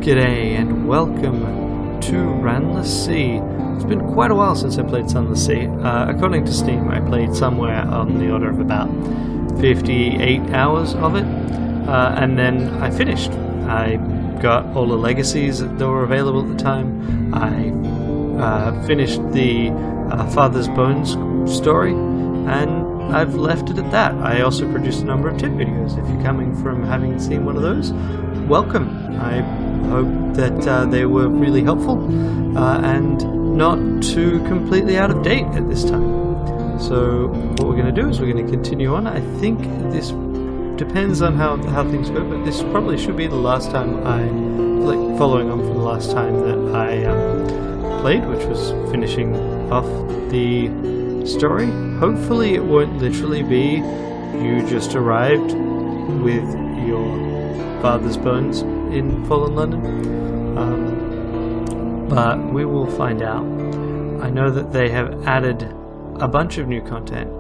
G'day and welcome to Ranless Sea. It's been quite a while since I played Sunless Sea. According to Steam, I played somewhere on the order of about 58 hours of it, and then I finished. I got all the legacies that were available at the time. I finished the Father's Bones story, and I've left it at that. I also produced a number of tip videos. If you're coming from having seen one of those, welcome. I hope that they were really helpful and not too completely out of date at this time. So what we're going to do is we're going to continue on. I think this depends on how things go, but this probably should be the last time following on from the last time that I played, which was finishing off the story. Hopefully it won't literally be you just arrived with your father's bones in Fallen London, but we will find out. I know that they have added a bunch of new content,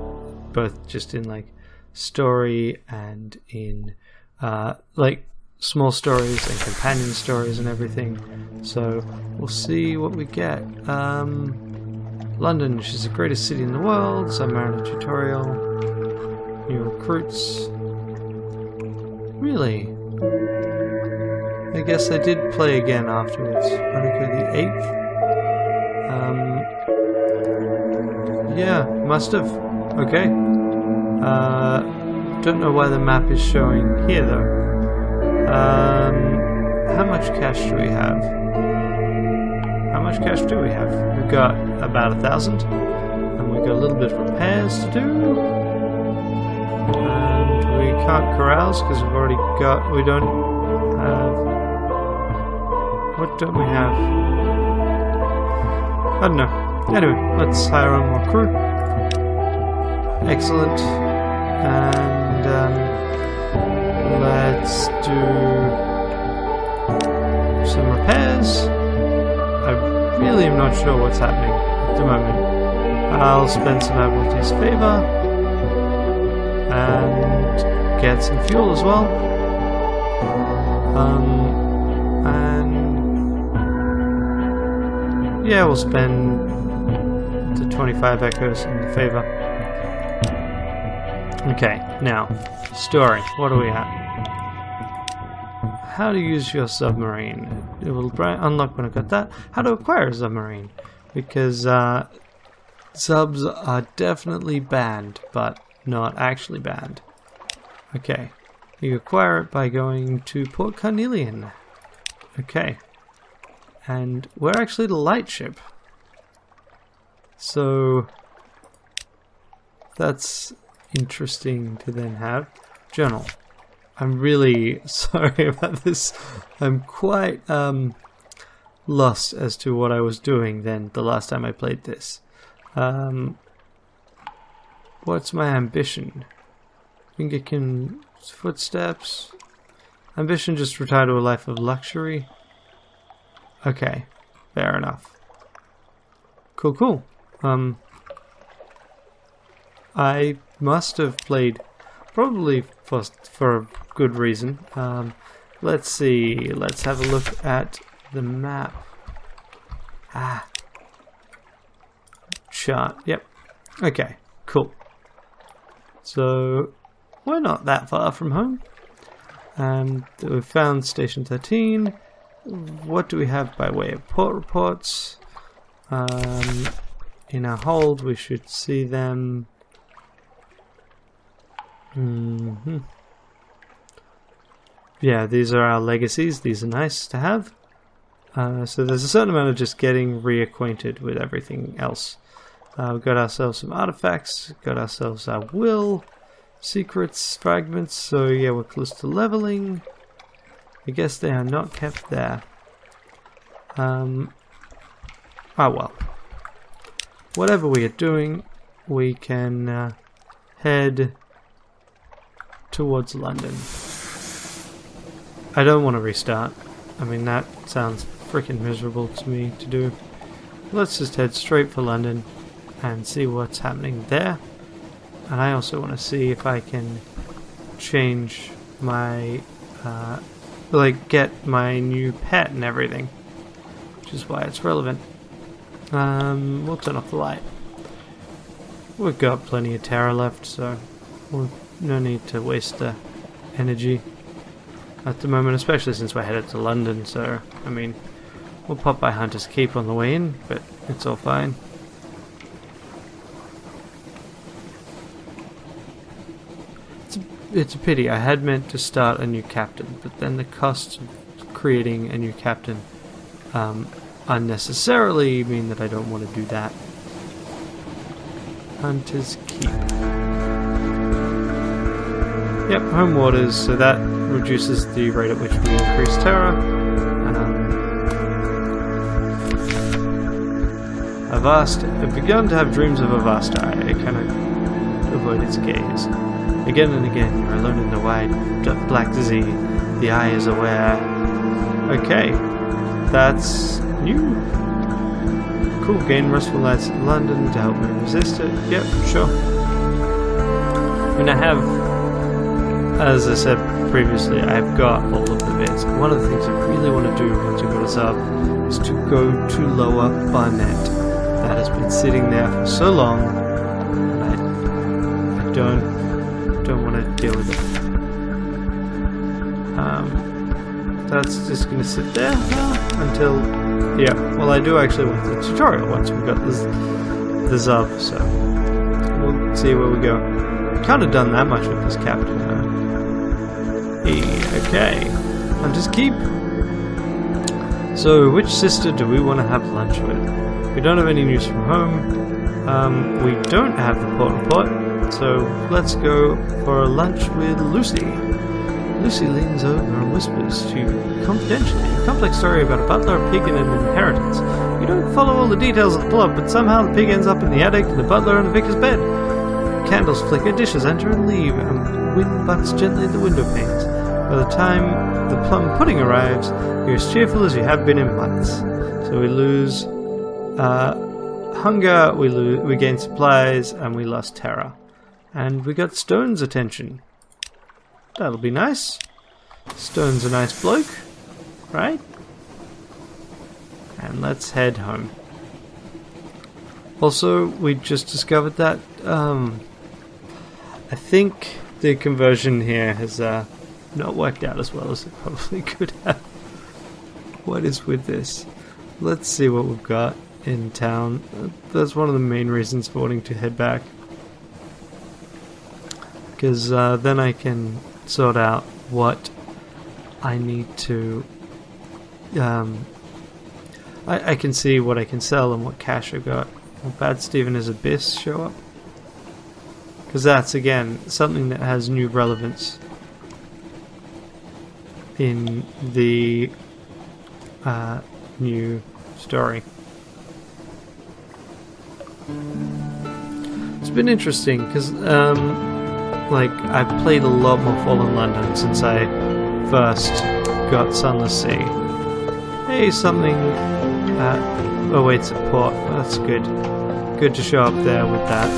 both just in story and in small stories and companion stories and everything, so we'll see what we get. London, she's the greatest city in the world. Submariner tutorial, new recruits. Really? I guess I did play again afterwards. Ranneko the 8th. Yeah, must have. Okay. Don't know why the map is showing here though. How much cash do we have? How much cash do we have? We've got about 1,000, and we've got a little bit of repairs to do. And we can't carouse because we've already got. We don't have. What don't we have? I don't know. Anyway, let's hire on more crew. Excellent. And let's do some repairs. I really am not sure what's happening at the moment. I'll spend some Admiralty's favour and get some fuel as well. Yeah, we'll spend the 25 echoes in the favour. Okay, now, story. What do we have? How to use your submarine. It will unlock when I got that. How to acquire a submarine. Because subs are definitely banned, but not actually banned. Okay, you acquire it by going to Port Carnelian. Okay. And we're actually the lightship. So that's interesting to then have. Journal. I'm really sorry about this. I'm quite lost as to what I was doing then the last time I played this. What's my ambition? I think it can... Footsteps. Ambition, just retire to a life of luxury. Okay, fair enough. Cool. I must have played probably for a good reason. Let's see. Let's have a look at the map. Chart. Yep. Okay, cool. So we're not that far from home. And we've found Station 13. What do we have by way of port reports? In our hold, we should see them. Yeah, these are our legacies. These are nice to have. So there's a certain amount of just getting reacquainted with everything else. We've got ourselves some artifacts. Got ourselves our will, secrets, fragments. So yeah, we're close to leveling. I guess they are not kept there. Oh well. Whatever we are doing, we can head towards London. I don't want to restart. I mean, that sounds freaking miserable to me to do. Let's just head straight for London and see what's happening there. And I also want to see if I can change my like get my new pet and everything, which is why it's relevant. We'll turn off the light. We've got plenty of Terra left, so no need to waste the energy at the moment, especially since we're headed to London. So I mean, we'll pop by Hunter's Keep on the way in, but it's all fine. It's a pity. I had meant to start a new captain, but then the cost of creating a new captain unnecessarily mean that I don't want to do that. Hunter's Keep. Yep, home waters, so that reduces the rate at which we increase terror. I've begun to have dreams of Avasta. I cannot avoid its gaze. Again and again, you're alone in the wide, black sea. The eye is aware. Okay, that's new. Cool, gain restful nights in London to help me resist it. Yep, sure. I mean, I have, as I said previously, I've got all of the bits. One of the things I really want to do once I've got us up is to go to Lower Barnet. That has been sitting there for so long, and I don't want to deal with it. That's just going to sit there until, yeah, well, I do actually want the tutorial once we've got the Zub, so we'll see where we go. Kind of done that much with this captain though. Okay, Hunter's Keep. So, which sister do we want to have lunch with? We don't have any news from home. We don't have the port report, so let's go for lunch with Lucy. Lucy leans over and whispers to you confidentially a complex story about a butler, a pig, and an inheritance. You don't follow all the details of the plot, but somehow the pig ends up in the attic, and the butler in the vicar's bed. Candles flicker, dishes enter and leave, and wind butts gently at the window panes. By the time the plum pudding arrives, you're as cheerful as you have been in months. So we lose hunger, we gain supplies, and we lost terror. And we got Stone's attention. That'll be nice. Stone's a nice bloke, right? And let's head home. Also, we just discovered that I think the conversion here has not worked out as well as it probably could have. What is with this? Let's see what we've got in town. That's one of the main reasons for wanting to head back, because then I can sort out what I need to I can see what I can sell and what cash I've got. Will Bad Stephen as Abyss show up? Because that's again something that has new relevance in the new story. It's been interesting because like, I've played a lot more Fallen London since I first got Sunless Sea. Hey, something awaits at port. That's good. Good to show up there with that.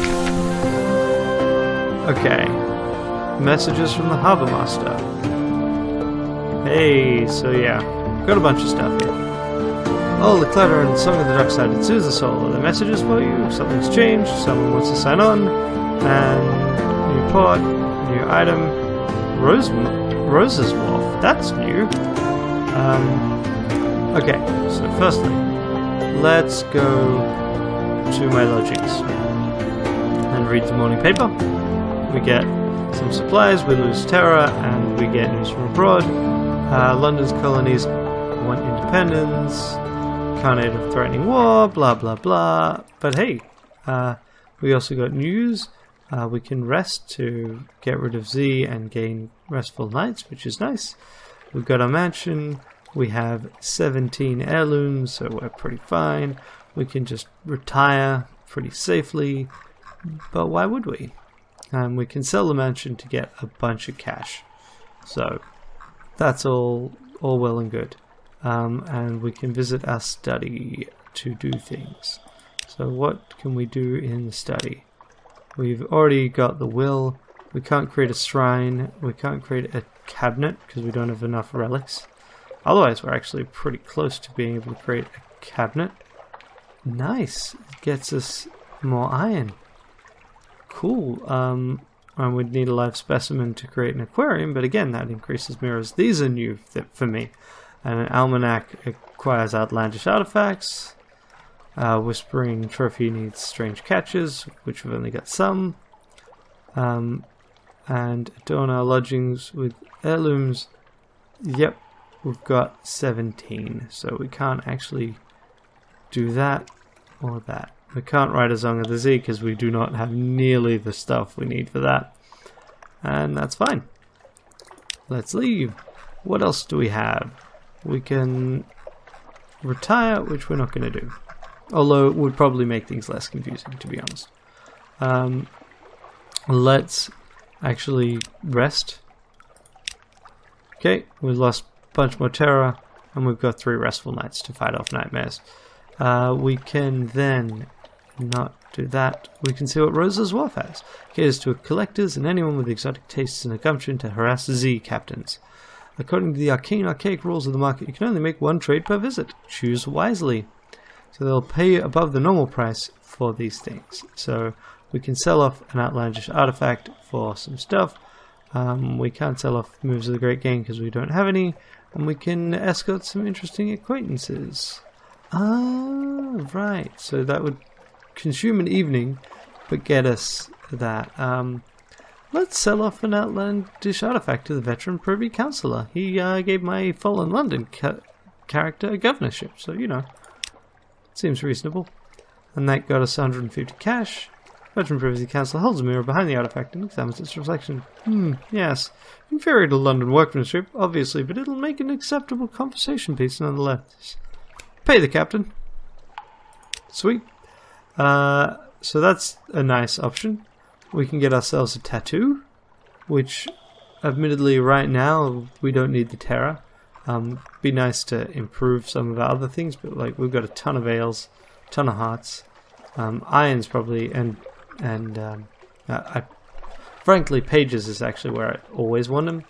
Okay. Messages from the Harbour Master. Hey, so yeah. Got a bunch of stuff here. Oh, the clever and song of the dockside, it soothes the soul. Are there messages for you? Something's changed. Someone wants to sign on. And new port, new item, Roses Wharf. That's new. Okay, so firstly, let's go to my lodgings and read the morning paper. We get some supplies, we lose terror, and we get news from abroad. London's colonies want independence, carnage of threatening war, blah blah blah. But hey, we also got news. We can rest to get rid of Z and gain restful nights, which is nice. We've got our mansion. We have 17 heirlooms, so we're pretty fine. We can just retire pretty safely, but why would we? We can sell the mansion to get a bunch of cash. So that's all well and good. And we can visit our study to do things. So what can we do in the study? We've already got the will. We can't create a shrine. We can't create a cabinet because we don't have enough relics. Otherwise, we're actually pretty close to being able to create a cabinet. Nice. It gets us more iron. Cool. And we'd need a live specimen to create an aquarium, but again, that increases mirrors. These are new for me. And an almanac acquires outlandish artifacts. Whispering trophy needs strange catches, which we've only got some. And adorn our lodgings with heirlooms. Yep, we've got 17, so we can't actually do that or that. We can't write a Song of the Sea because we do not have nearly the stuff we need for that. And that's fine. Let's leave. What else do we have? We can retire, which we're not going to do. Although it would probably make things less confusing, to be honest. Let's actually rest. Okay, we've lost a bunch more terror, and we've got 3 restful nights to fight off nightmares. We can then not do that. We can see what Rose's Wharf has. Caters to collectors and anyone with exotic tastes and a gumption to harass Z captains. According to the archaic rules of the market, you can only make 1 trade per visit. Choose wisely. So they'll pay above the normal price for these things. So we can sell off an outlandish artifact for some stuff. We can't sell off moves of the Great Game because we don't have any. And we can escort some interesting acquaintances. Ah, right. So that would consume an evening, but get us that. Let's sell off an outlandish artifact to the veteran Privy Councillor. He gave my Fallen London character a governorship, so you know, seems reasonable. And that got us 150 cash. Veteran Privy Councillor holds a mirror behind the artifact and examines its reflection. Yes. Inferior to London workmanship, obviously, but it'll make an acceptable conversation piece nonetheless. Pay the captain. Sweet. So that's a nice option. We can get ourselves a tattoo, which admittedly right now we don't need the terror. Be nice to improve some of our other things, but like we've got a ton of ales, ton of hearts, irons probably, and frankly pages is actually where I always want them.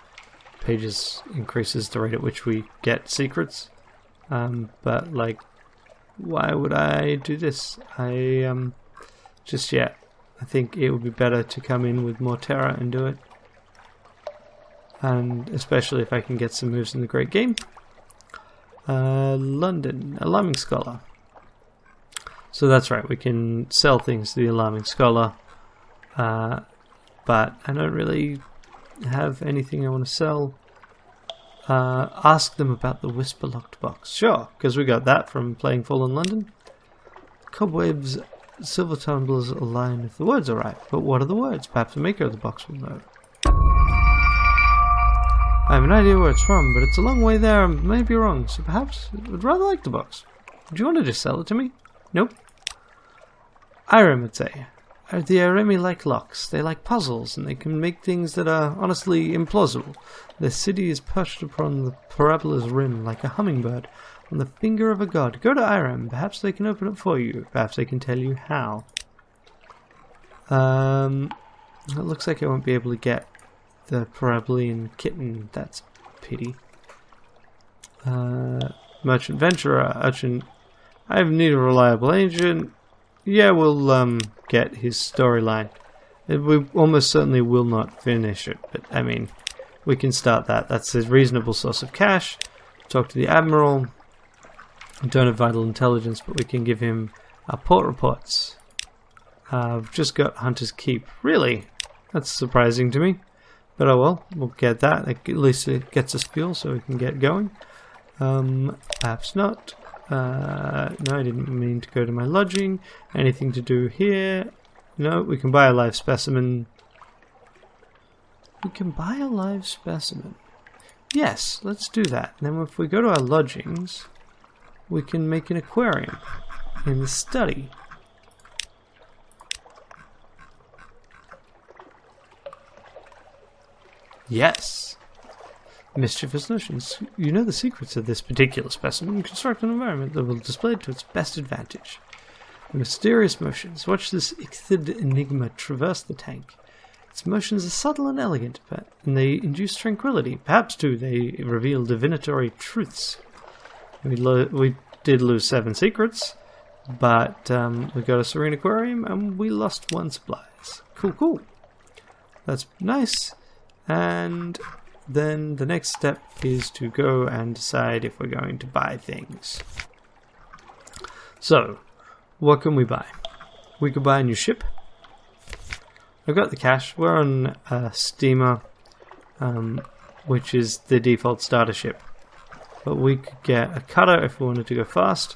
Pages increases the rate at which we get secrets, but like, why would I do this? Just yet. I think it would be better to come in with more terror and do it. And especially if I can get some moves in the Great Game. London, Alarming Scholar. So that's right, we can sell things to the Alarming Scholar. But I don't really have anything I want to sell. Ask them about the Whisper Locked Box. Sure, because we got that from playing Fallen London. Cobwebs, silver tumblers align if the words are right. But what are the words? Perhaps the maker of the box will know. I have an idea where it's from, but it's a long way there and may be wrong, so perhaps I'd rather like the box. Would you want to just sell it to me? Nope. Irem would say. The Iremi like locks. They like puzzles, and they can make things that are honestly implausible. Their city is perched upon the parabola's rim like a hummingbird on the finger of a god. Go to Irem. Perhaps they can open it for you. Perhaps they can tell you how. It looks like I won't be able to get the Parabolean kitten. That's a pity. Merchant Venturer. Urchin. I have need a reliable agent. Yeah, we'll get his storyline. We almost certainly will not finish it, but I mean, we can start that. That's a reasonable source of cash. Talk to the Admiral. We don't have vital intelligence, but we can give him our port reports. I've just got Hunter's Keep. Really? That's surprising to me. But oh well, we'll get that. At least it gets us fuel so we can get going. Perhaps not. No, I didn't mean to go to my lodging. Anything to do here? No, we can buy a live specimen. We can buy a live specimen. Yes, let's do that. And then if we go to our lodgings, we can make an aquarium in the study. Yes. Mischievous notions. You know the secrets of this particular specimen. Construct an environment that will display it to its best advantage. The mysterious motions. Watch this ichthid enigma traverse the tank. Its motions are subtle and elegant, and they induce tranquility. Perhaps, too, they reveal divinatory truths. We did lose 7 secrets, but we got a serene aquarium, and we lost 1 supplies. Cool. That's nice. And then the next step is to go and decide if we're going to buy things. So, what can we buy? We could buy a new ship. I've got the cash. We're on a steamer, which is the default starter ship. But we could get a cutter if we wanted to go fast.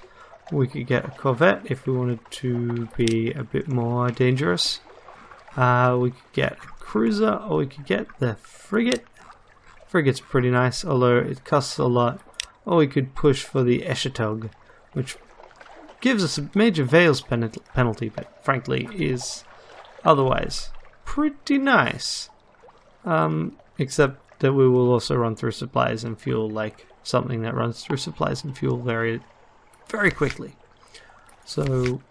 We could get a corvette if we wanted to be a bit more dangerous. We could get a cruiser, or we could get the frigate. Frigate's pretty nice, although it costs a lot. Or we could push for the Eshatog, which gives us a major Veils penalty, but frankly is otherwise pretty nice. Except that we will also run through supplies and fuel like something that runs through supplies and fuel very, very quickly. So we'll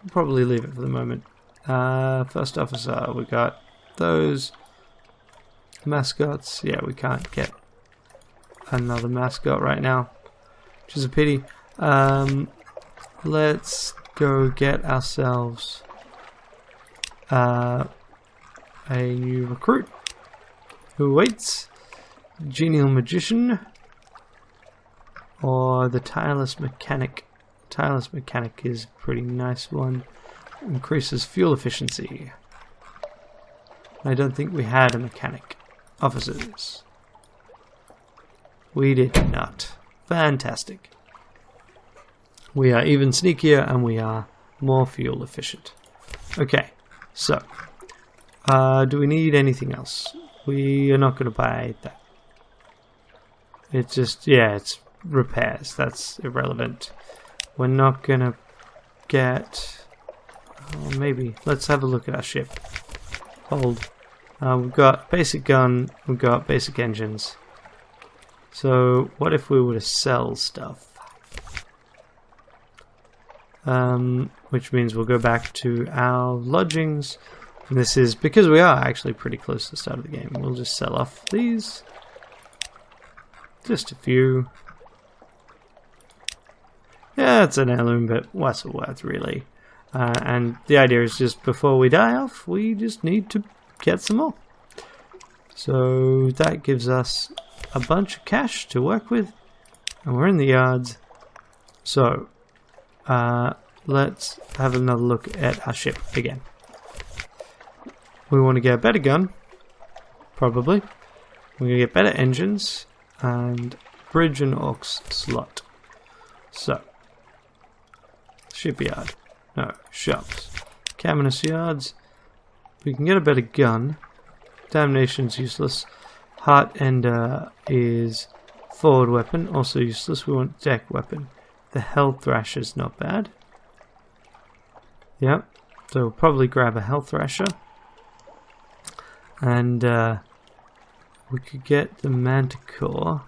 probably leave it for the moment. First officer, we got those mascots. Yeah, we can't get another mascot right now, which is a pity. Let's go get ourselves a new recruit who waits. Genial magician or the tireless mechanic. Tireless mechanic is a pretty nice one. Increases fuel efficiency. I don't think we had a mechanic. Officers. We did not. Fantastic. We are even sneakier and we are more fuel efficient. Okay, so do we need anything else? We are not going to buy that. It's just, yeah, it's repairs. That's irrelevant. We're not going to get... Oh, maybe. Let's have a look at our ship. Hold. We've got basic gun. We've got basic engines. So what if we were to sell stuff? Which means we'll go back to our lodgings. And this is because we are actually pretty close to the start of the game. We'll just sell off these. Just a few. Yeah, it's an heirloom, but what's it worth, really? And the idea is just before we die off, we just need to get some more. So that gives us a bunch of cash to work with. And we're in the yards. So let's have another look at our ship again. We want to get a better gun, probably. We're going to get better engines and bridge and aux slot. So, shipyard. No, shops. Caminus yards. We can get a better gun. Damnation's useless. Heart Ender is forward weapon, also useless. We want deck weapon. The Hell Thrasher's not bad. Yep. So we'll probably grab a Hell Thrasher. And we could get the Manticore,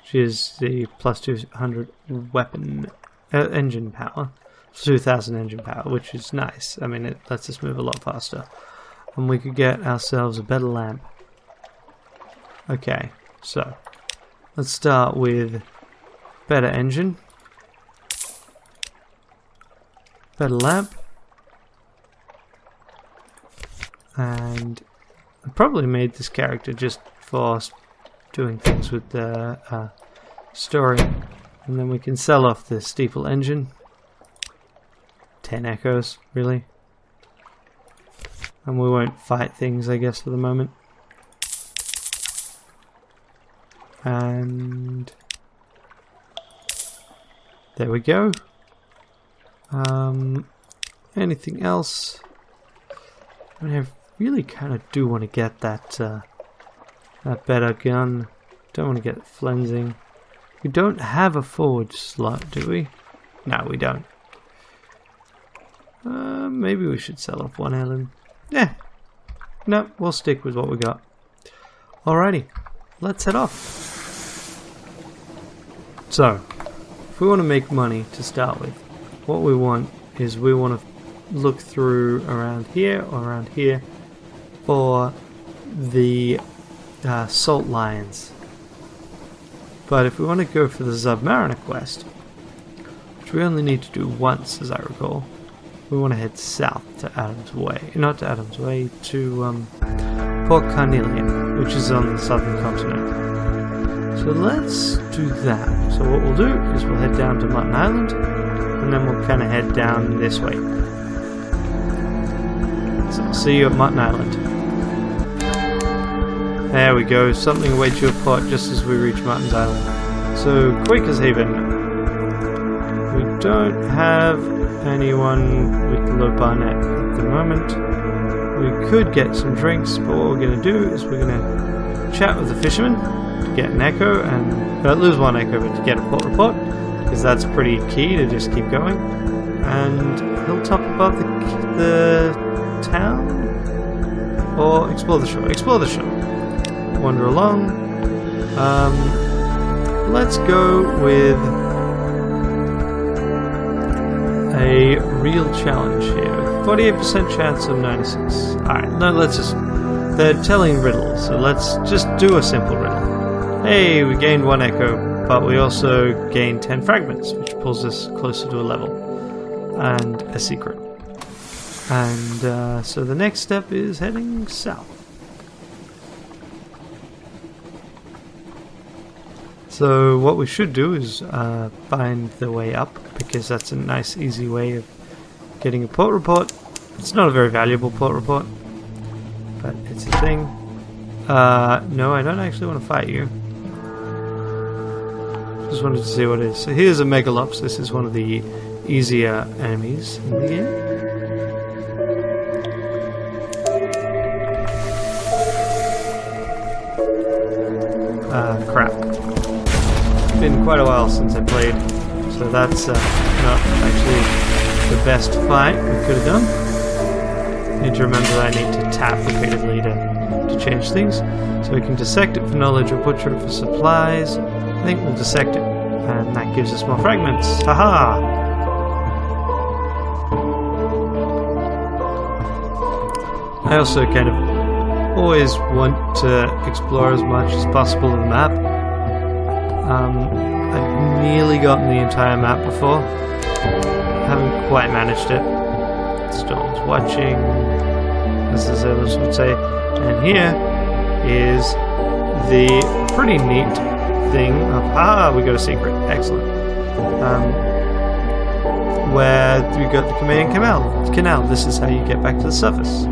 which is the plus 200 weapon engine power, 2,000 engine power, which is nice. I mean, it lets us move a lot faster. And we could get ourselves a better lamp. Okay, so let's start with better engine, better lamp. And I probably made this character just for doing things with the story. And then we can sell off the steeple engine. 10 echoes, really. And we won't fight things, I guess, for the moment. And there we go. Anything else? I mean, I really kind of do want to get that better gun. Don't want to get flensing. We don't have a forward slot, do we? No, we don't. Maybe we should sell off one heirloom. Yeah. No, we'll stick with what we got. Alrighty, let's head off. So, if we want to make money to start with, what we want is we want to look through around here or around here for the salt lions. But if we want to go for the Submariner Quest, which we only need to do once as I recall, we want to head south to Adam's Way. Not to Adam's Way, to Port Carnelian, which is on the southern continent. So let's do that. So what we'll do is we'll head down to Mutton Island, and then we'll kind of head down this way. So I'll see you at Mutton Island. There we go, something awaits you at port just as we reach Mutton's Island. So, Quaker's Haven. We don't have anyone with the low bar net at the moment. We could get some drinks, but what we're going to do is we're going to chat with the fisherman to get an echo, and lose one echo, but to get a port report, because that's pretty key to just keep going. And hilltop above the town, or explore the shore. Explore the shore. Wander along. Let's go with a real challenge here. 48% chance of 96. Alright, no, let's just... They're telling riddles, so let's just do a simple riddle. Hey, we gained 1 echo, but we also gained 10 fragments, which pulls us closer to a level. And a secret. And so the next step is heading south. So what we should do is find the way up, because that's a nice easy way of getting a port report. It's not a very valuable port report, but it's a thing. No, I don't actually want to fight you. Just wanted to see what it is. So here's a Megalops. This is one of the easier enemies in the game. Crap. It's been quite a while since I played, so that's not actually the best fight we could have done. Need to remember that I need to tap repeatedly to change things. So we can dissect it for knowledge or butcher it for supplies. I think we'll dissect it, and that gives us more fragments. Haha! I also kind of always want to explore as much as possible of the map. I've nearly gotten the entire map before. Haven't quite managed it. Storm's watching, as the sailors would say. And here is the pretty neat thing of... we got a secret. Excellent. Where we got the Command Canal. This is how you get back to the surface.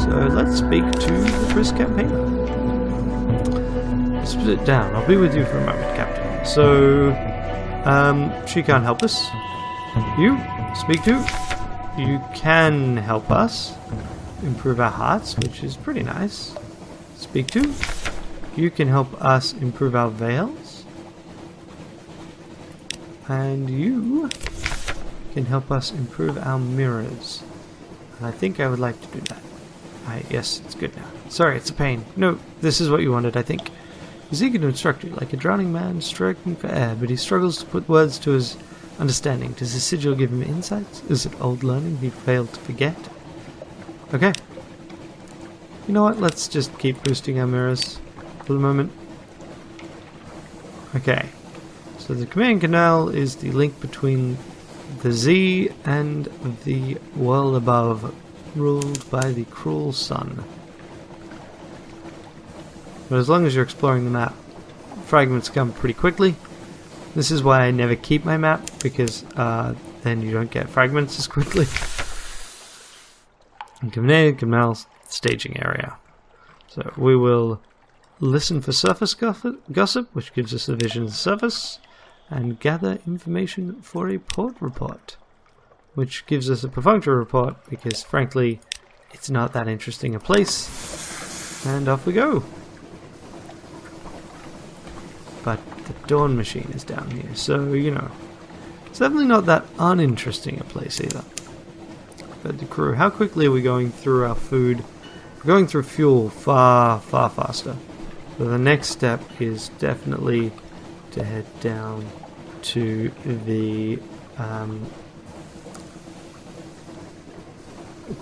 So let's speak to the first campaigner. Split it down. I'll be with you for a moment, Captain. So, she can't help us. You, speak to. You can help us improve our hearts, which is pretty nice. Speak to. You can help us improve our veils. And you can help us improve our mirrors. And I think I would like to do that. Yes, it's good now. Sorry, it's a pain. No, this is what you wanted, I think. He's eager to instruct you, like a drowning man striking for air, but he struggles to put words to his understanding. Does his sigil give him insights? Is it old learning he failed to forget? Okay. You know what? Let's just keep boosting our mirrors for the moment. Okay. So the Command Canal is the link between the Z and the world above, ruled by the cruel sun. But as long as you're exploring the map, fragments come pretty quickly. This is why I never keep my map, because then you don't get fragments as quickly. And Canal staging area. So we will listen for surface gossip, which gives us a vision of the surface, and gather information for a port report, which gives us a perfunctory report, because frankly it's not that interesting a place. And off we go. But the Dawn Machine is down here, so you know, it's definitely not that uninteresting a place either. But the crew, how quickly are we going through our food? We're going through fuel far faster. So the next step is definitely to head down to the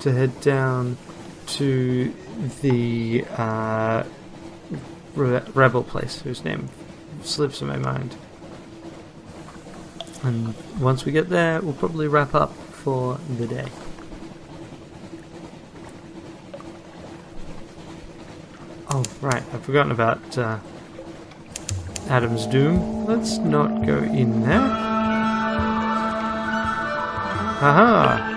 to head down to the rebel place, whose name slips in my mind. And once we get there, we'll probably wrap up for the day. Oh, right, I've forgotten about Adam's Doom. Let's not go in there. Aha!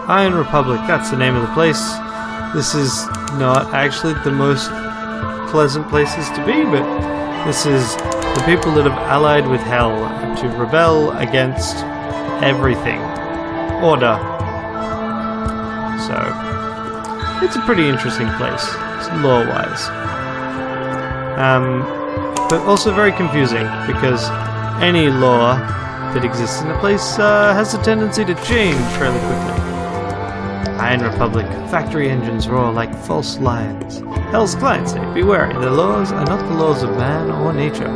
Iron Republic, that's the name of the place. This is not actually the most pleasant places to be, but this is the people that have allied with Hell to rebel against everything. Order. So, it's a pretty interesting place, lore-wise. But also very confusing, because any lore that exists in a place has a tendency to change fairly quickly. Iron Republic, factory engines roar like false lions. Hell's clients say, be wary, their laws are not the laws of man or nature.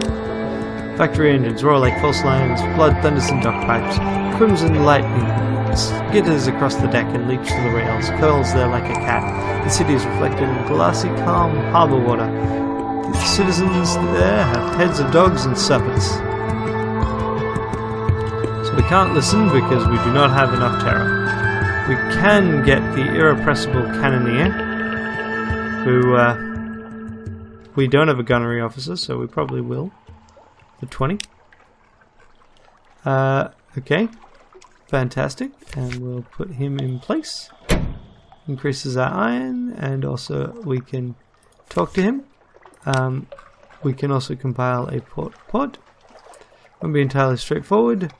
Factory engines roar like false lions, blood thunders in dock pipes, crimson lightning skitters across the deck and leaps to the rails, curls there like a cat. The city is reflected in glassy, calm harbour water. The citizens there have heads of dogs and serpents. So we can't listen because we do not have enough terror. We can get the irrepressible cannoneer, who we don't have a gunnery officer, so we probably will. The 20. Okay, fantastic, and we'll put him in place. Increases our iron, and also we can talk to him. We can also compile a port pod. Won't be entirely straightforward,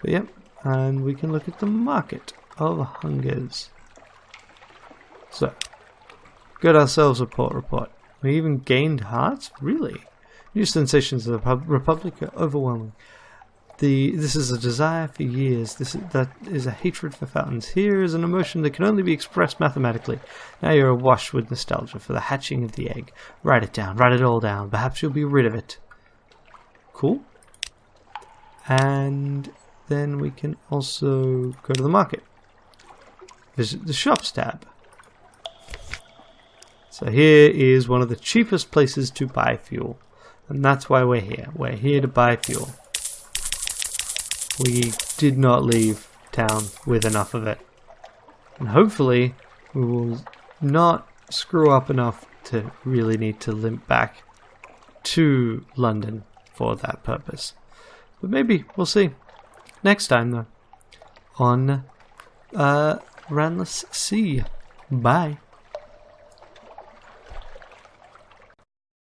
but yep. And we can look at the market of hungers. So, got ourselves a port report. We even gained hearts? Really? New sensations of the Republic are overwhelming. This is a desire for years. That is a hatred for fountains. Here is an emotion that can only be expressed mathematically. Now you're awash with nostalgia for the hatching of the egg. Write it down. Write it all down. Perhaps you'll be rid of it. Cool. And then we can also go to the market. Visit the shops tab. So here is one of the cheapest places to buy fuel. And that's why we're here. We're here to buy fuel. We did not leave town with enough of it. And hopefully we will not screw up enough to really need to limp back to London for that purpose. But maybe, we'll see. Next time though. On Ranless Sea. Bye.